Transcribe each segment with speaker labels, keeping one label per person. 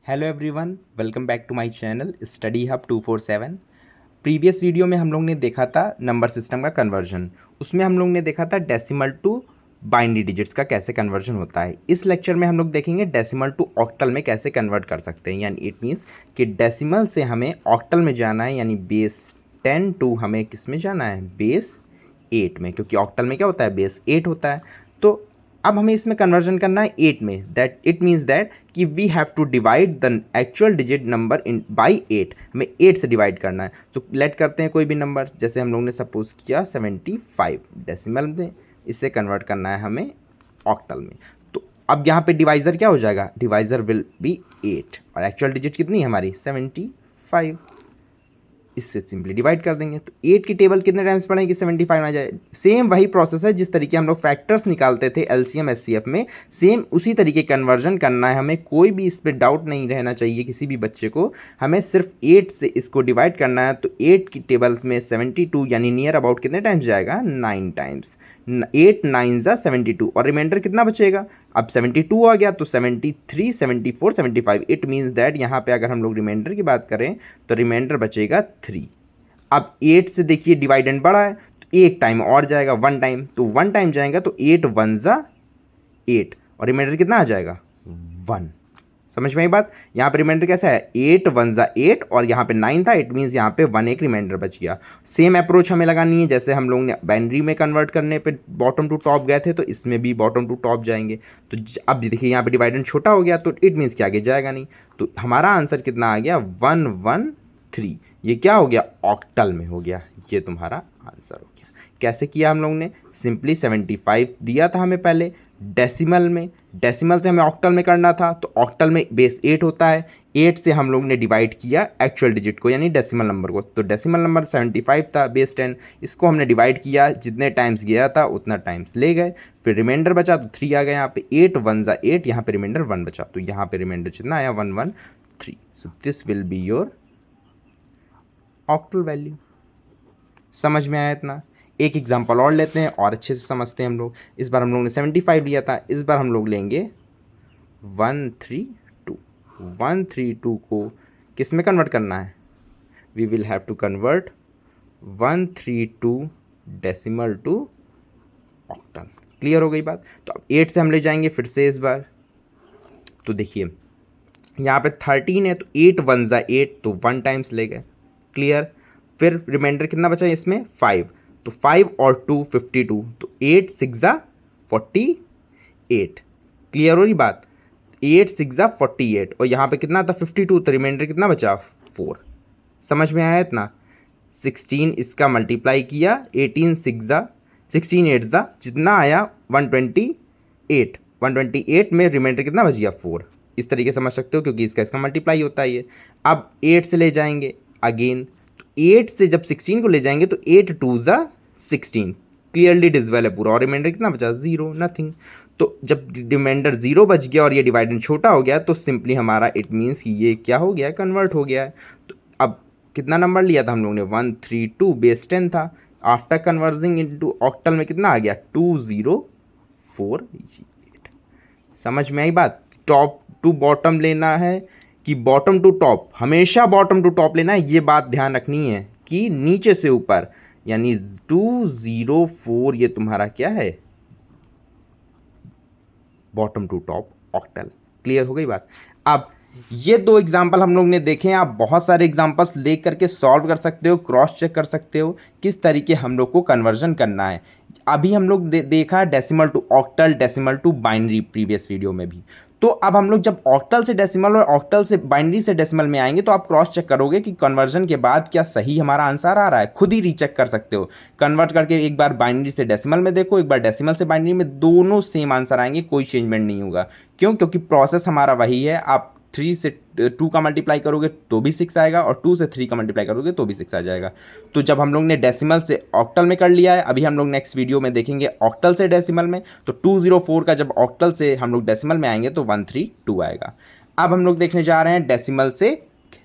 Speaker 1: Hello everyone, welcome back to my channel study hub 247। Previous video में हम लोग ने देखा था नंबर सिस्टम का कन्वर्जन। उसमें हम लोग ने देखा था डेसिमल टू बाइनरी डिजिट्स का कैसे कन्वर्जन होता है। इस लेक्चर में हम लोग देखेंगे डेसिमल टू ऑक्टल में कैसे कन्वर्ट कर सकते हैं। यानी इट मीन्स कि डेसिमल से हमें ऑक्टल में जाना है, यानी बेस 10 टू हमें किस में जाना है, बेस 8 में, क्योंकि ऑक्टल में क्या होता है, बेस 8 होता है। तो अब हमें इसमें कन्वर्जन करना है 8 में। दैट इट मीन्स दैट कि we have to divide the actual digit number in by 8। हमें 8 से डिवाइड करना है। तो लेट करते हैं कोई भी नंबर, जैसे हम लोग ने सपोज किया 75 डेसिमल में, इससे कन्वर्ट करना है हमें ऑक्टल में। तो अब यहाँ पे डिवाइज़र क्या हो जाएगा, डिवाइज़र विल बी 8 और एक्चुअल डिजिट कितनी है हमारी 75। इससे सिंपली डिवाइड कर देंगे तो 8 की टेबल कितने टाइम्स पढ़ेंगे, 75 आ जाए। सेम वही प्रोसेस है जिस तरीके हम लोग फैक्टर्स निकालते थे एलसीएम एचसीएफ में, सेम उसी तरीके कन्वर्जन करना है हमें। कोई भी इस पर डाउट नहीं रहना चाहिए किसी भी बच्चे को। हमें सिर्फ 8 से इसको डिवाइड करना है। तो 8 की टेबल्स में 72 यानी नियर अबाउट कितने टाइम्स जाएगा, 9 टाइम्स। 8 9 ज़ा 72 और रिमाइंडर कितना बचेगा, अब 72 आ गया तो 73 74 75। इट मीन्स दैट यहाँ पे अगर हम लोग रिमाइंडर की बात करें तो रिमाइंडर बचेगा 3। अब 8 से देखिए डिवाइडेंड बढ़ा है तो एक टाइम और जाएगा, 1 टाइम। तो 1 टाइम जाएगा तो 8 1 ज़ा 8 और रिमाइंडर कितना आ जाएगा, 1। समझ में आई बात। यहाँ पे रिमाइंडर कैसा है, 8 1 ज़ा 8 और यहाँ पे 9 था। इट मीन्स यहाँ पे 1 एक रिमाइंडर बच गया। सेम अप्रोच हमें लगानी है जैसे हम लोग ने बाइनरी में कन्वर्ट करने पे बॉटम टू टॉप गए थे, तो इसमें भी बॉटम टू टॉप जाएंगे। तो अब देखिए यहाँ पे डिवाइडेंड छोटा हो गया तो इट मीन्स कि आगे जाएगा नहीं। तो हमारा आंसर कितना आ गया, 113। ये क्या हो गया, ऑक्टल में हो गया। ये तुम्हारा आंसर हो गया। कैसे किया हम लोग ने, सिंपली 75 दिया था हमें पहले डेसिमल में, डेसिमल से हमें ऑक्टल में करना था। तो ऑक्टल में बेस 8 होता है, 8 से हम लोग ने डिवाइड किया एक्चुअल डिजिट को यानी डेसिमल नंबर को। तो डेसिमल नंबर 75 था, बेस 10, इसको हमने डिवाइड किया, जितने टाइम्स गया था उतना टाइम्स ले गए। फिर रिमाइंडर बचा तो 3 आ गया यहाँ पे, 8 1 ज़ा 8, यहाँ पे रिमाइंडर 1 बचा। तो यहाँ पे रिमाइंडर कितना आया, 113। So this will be your octal value. समझ में आया इतना। एक एग्जांपल और लेते हैं और अच्छे से समझते हैं हम लोग। इस बार हम लोग ने 75 लिया था, इस बार हम लोग लेंगे 132। 132 को किस में कन्वर्ट करना है, we will have to convert 132 decimal to octal. Clear हो गई बात। तो अब 8 से हम ले जाएंगे फिर से इस बार। तो देखिए यहाँ पे 13 है तो 8 1 ज़ा 8, तो 1 टाइम्स ले गए। क्लियर। फिर रिमाइंडर कितना बचा इसमें, 5। तो 5 और 2 52, तो 8 6 ज़ा 48। क्लियर हो रही बात। 8 6 ज़ा 48 और यहाँ पे कितना था 52, तो रिमाइंडर कितना बचा, 4। समझ में आया इतना। 16 इसका मल्टीप्लाई किया, 18 6 ज़ा 16 8 ज़ा जितना आया 128। 128 में रिमाइंडर कितना बच गया, 4। इस तरीके समझ सकते हो क्योंकि इसका मल्टीप्लाई होता है ये। अब 8 से ले जाएंगे अगेन, तो 8 से जब 16 को ले जाएंगे तो 8 2 ज़ा 16, क्लियरली डिविजिबल है पूरा। और रिमाइंडर कितना बचा, 0, नथिंग। तो जब रिमाइंडर 0 बच गया और ये डिवाइडेंड छोटा हो गया तो सिंपली हमारा इट मीन्स ये क्या हो गया, कन्वर्ट हो गया है। तो अब कितना नंबर लिया था हम लोग ने, 132, बेस 10 था। आफ्टर कन्वर्जिंग इनटू ऑक्टल में कितना आ गया, 2048। समझ में आई बात। टॉप टू बॉटम लेना है कि बॉटम टू टॉप, हमेशा बॉटम टू टॉप लेना है। ये बात ध्यान रखनी है कि नीचे से ऊपर, यानी 204 ये तुम्हारा क्या है, bottom to top octal. Clear हो गई बात। अब ये 2 एग्जाम्पल हम लोग ने देखे हैं। आप बहुत सारे एग्जाम्पल्स लेकर करके सॉल्व कर सकते हो, क्रॉस चेक कर सकते हो किस तरीके हम लोग को कन्वर्जन करना है। अभी हम लोग देखा decimal to octal, decimal to binary previous video में भी। तो अब हम लोग जब ऑक्टल से डेसिमल और ऑक्टल से बाइनरी से डेसिमल में आएंगे तो आप क्रॉस चेक करोगे कि कन्वर्जन के बाद क्या सही हमारा आंसर आ रहा है। खुद ही रीचेक कर सकते हो, कन्वर्ट करके एक बार बाइनरी से डेसिमल में देखो, एक बार डेसिमल से बाइनरी में, दोनों सेम आंसर आएंगे, कोई चेंजमेंट नहीं होगा। क्यों, क्योंकि प्रोसेस हमारा वही है। आप 3 से 2 का मल्टीप्लाई करोगे तो भी 6 आएगा और 2 से 3 का मल्टीप्लाई करोगे तो भी 6 आ जाएगा। तो जब हम लोग ने डेसिमल से ऑक्टल में कर लिया है, अभी हम लोग नेक्स्ट वीडियो में देखेंगे ऑक्टल से डेसिमल में। तो 204 का जब ऑक्टल से हम लोग डेसिमल में आएंगे तो 132 आएगा। अब हम लोग देखने जा रहे हैं डेसिमल से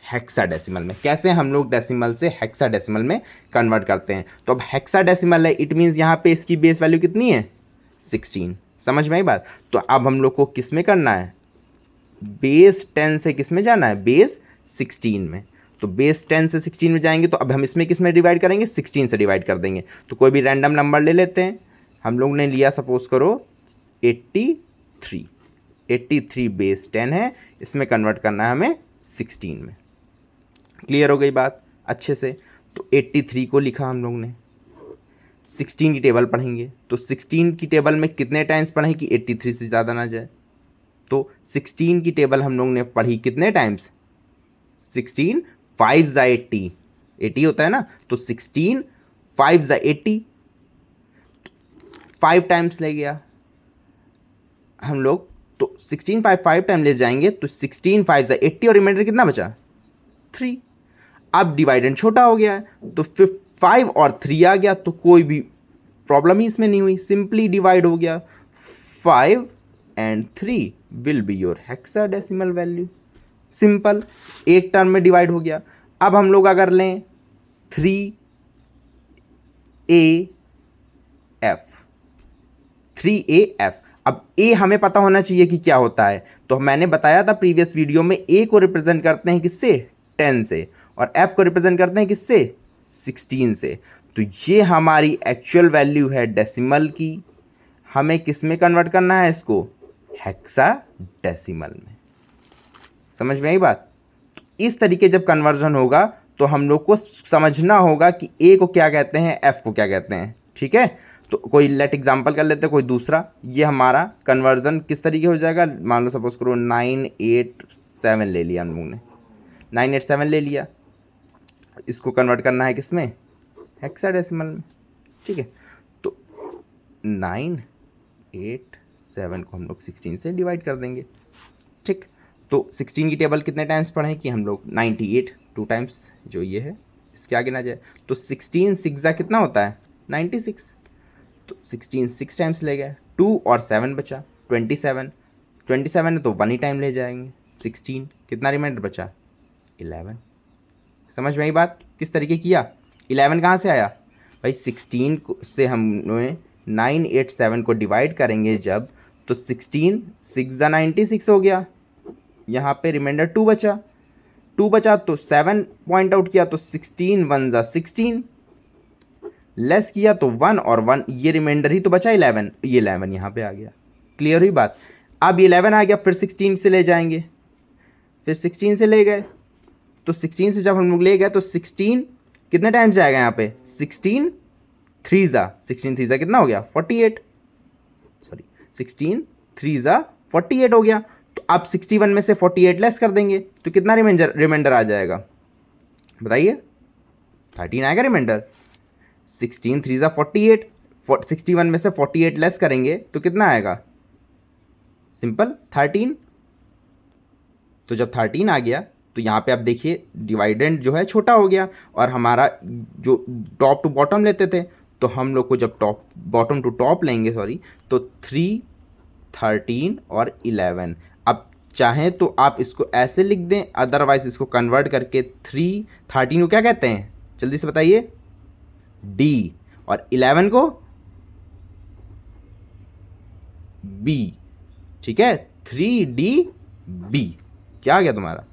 Speaker 1: हेक्साडेसिमल में, कैसे हम लोग डेसिमल से हेक्साडेसिमल में कन्वर्ट करते हैं। तो अब हेक्साडेसिमल है, इट मीन्स यहाँ पे इसकी बेस वैल्यू कितनी है, 16। समझ में आई बात। तो अब हम लोग को किस में करना है, बेस 10 से किस में जाना है, बेस 16 में। तो बेस 10 से 16 में जाएंगे तो अब हम इसमें किस में डिवाइड करेंगे, 16 से डिवाइड कर देंगे। तो कोई भी रैंडम नंबर ले लेते हैं, हम लोग ने लिया सपोज करो 83। 83 बेस 10 है, इसमें कन्वर्ट करना है हमें 16 में। क्लियर हो गई बात अच्छे से। तो 83 को लिखा हम लोग ने, 16 की टेबल पढ़ेंगे तो 16 की टेबल में कितने टाइम्स पढ़ें कि 83 से ज़्यादा ना जाए। तो 16 की टेबल हम लोग ने पढ़ी कितने टाइम्स, 16 5 ज़ा 80, 80 होता है ना, तो 16 5 ज़ा 80, 5 टाइम्स ले गया हम लोग। तो 16 5 टाइम ले जाएंगे तो 16 5 ज़ा 80 और रिमाइंडर कितना बचा, 3। अब डिवाइडेंड छोटा हो गया है तो 5 और 3 आ गया, तो कोई भी प्रॉब्लम ही इसमें नहीं हुई, सिंपली डिवाइड हो गया। 5 and 3 will be your hexadecimal value. Simple, एक टर्म में डिवाइड हो गया। अब हम लोग अगर लें 3AF, 3AF, अब A हमें पता होना चाहिए कि क्या होता है। तो मैंने बताया था प्रीवियस वीडियो में, A को रिप्रेजेंट करते हैं किससे, 10 से, और F को रिप्रेजेंट करते हैं किससे, 16 से। तो ये हमारी एक्चुअल वैल्यू है डेसिमल की, हमें किस में कन्वर्ट करना है इसको, हेक्साडेसिमल में। समझ में आई बात। तो इस तरीके जब कन्वर्जन होगा तो हम लोग को समझना होगा कि A को क्या कहते हैं, F को क्या कहते हैं। ठीक है, तो कोई लेट एग्जांपल कर लेते हैं, कोई दूसरा। ये हमारा कन्वर्जन किस तरीके हो जाएगा, मान लो सपोज करो 987 ले लिया हम लोग ने, 987 ले लिया, इसको कन्वर्ट करना है किस में, हेक्साडेसिमल में। ठीक है, तो 987 को हम लोग 16 से डिवाइड कर देंगे। ठीक, तो 16 की टेबल कितने टाइम्स पढ़ें कि हम लोग 98, 2 टाइम्स जो ये है इसके आगे ना जाए। तो 16 6 ज़ा कितना होता है, 96। तो 16 6 टाइम्स ले गए, 2 और 7 बचा 27, 27 है तो 1 ही टाइम ले जाएंगे। 16 कितना रिमाइंडर बचा, 11। समझ में आई बात, किस तरीके किया। 11 कहाँ से आया भाई, 16 से हमने 987 को डिवाइड करेंगे जब, तो 16 6 ज़ा 96 हो गया, यहाँ पे रिमाइंडर 2 बचा, 2 बचा तो 7 पॉइंट आउट किया तो 16 1 ज़ा 16, लेस किया तो 1 और 1, ये रिमाइंडर ही तो बचा 11, ये 11 यहाँ पे आ गया। क्लियर हुई बात। अब 11 आ गया, फिर 16 से ले जाएंगे, फिर 16 से ले गए, तो 16 से जब हम लोग ले गए तो 16 कितने टाइम जाएगा यहाँ पे, 16 3 ज़ा, 16 3 ज़ा कितना हो गया 48, सॉरी 16 3 ज़ा 48 हो गया। तो अब 61 में से 48 लेस कर देंगे तो कितना रिमाइंडर आ जाएगा, बताइए, 13 आएगा रिमाइंडर। 16 3 ज़ा 48, 61 में से 48 लेस करेंगे तो कितना आएगा, सिंपल 13। तो जब 13 आ गया तो यहाँ पे आप देखिए डिवाइडेंड जो है छोटा हो गया, और हमारा जो टॉप टू बॉटम लेते थे, तो हम लोग को जब टॉप बॉटम टू टॉप लेंगे सॉरी, तो 3 13 और 11। अब चाहें तो आप इसको ऐसे लिख दें, अदरवाइज इसको कन्वर्ट करके 3 13 को क्या कहते हैं, जल्दी से बताइए, डी, और 11 को बी। ठीक है, 3DB, क्या आ गया तुम्हारा,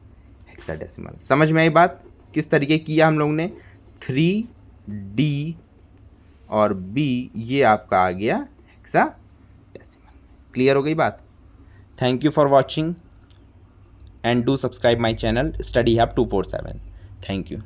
Speaker 1: हेक्साडेसिमल। समझ में आई बात, किस तरीके किया हम लोग ने, 3D और B, ये आपका आ गया हेक्साडेसिमल। क्लियर हो गई बात। Thank you for watching and do subscribe my channel study hub 247। Thank you.